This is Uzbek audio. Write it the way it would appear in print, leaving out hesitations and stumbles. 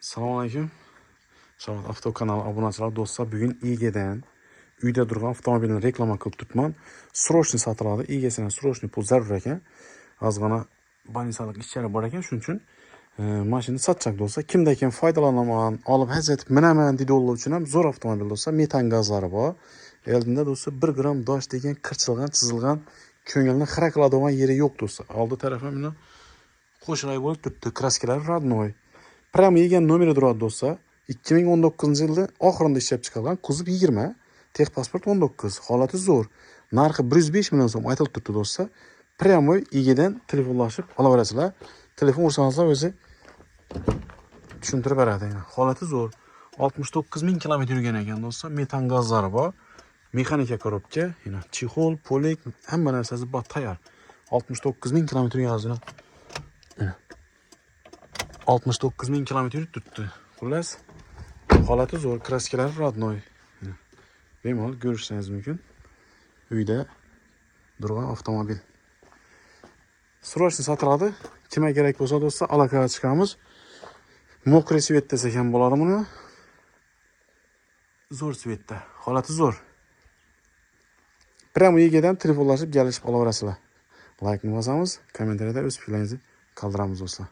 Assalomu alaykum. Sharot avto kanali obunachilar do'stlar, bugun egadan uyda turgan avtomobilni reklama qilib turibman. Srochniy sotiladi. Egasidan srochniy pul zarur ekan. Ozgina banisalik ishlar bor ekan, shuning uchun mashina sotsak do'stlar, kimda ekan foydalanaman, olib hazatib minaman deydiganlar uchun ham zo'r avtomobil do'stlar. Metan gazlari bor. Eldinda do'stlar 1 gram dosh degan qirchilgan, chizilgan, ko'ngilni xira qiladigan yeri yo'q do'stlar. Oldi tarafi mana qo'shilay bo'lib turibdi. Kraskalari родной. Prama yegan nomeri turadi do'stlar. 2019-yilda oxirida ishlab chiqarilgan, kuzov 20, texpasport 19, holati zo'r. Narxi 105 million so'm aytilib turibdi do'stlar. Prama egadan telefonlashib olaverasizlar. Telefon ursangiz o'zi tushuntirib beradi. Holati zo'r. 69 ming kilometr yurgan ekan do'stlar. Metan gazlari bor. Mexanika korobka, chexol, polik, hamma narsasi bor tayyor. 69 ming kilometr yozilgan. 69 ming kilometr turibdi. Xullas, holati zo'r, kraskalari родной. Bemalol ko'rishingiz mumkin. Uyda turgan avtomobil. Srochniy sotiladi. Kimga kerak bo'lsa do'stlar, aloqaga chiqamiz. Mokriy svet desa ham bo'ladi buni. Zo'r svetda, holati zo'r. Prama egadan telefonlashib, galishib olaverasizlar. Like ni bosamiz, kommentariyada o'z fikringizni qoldiramiz do'stlar.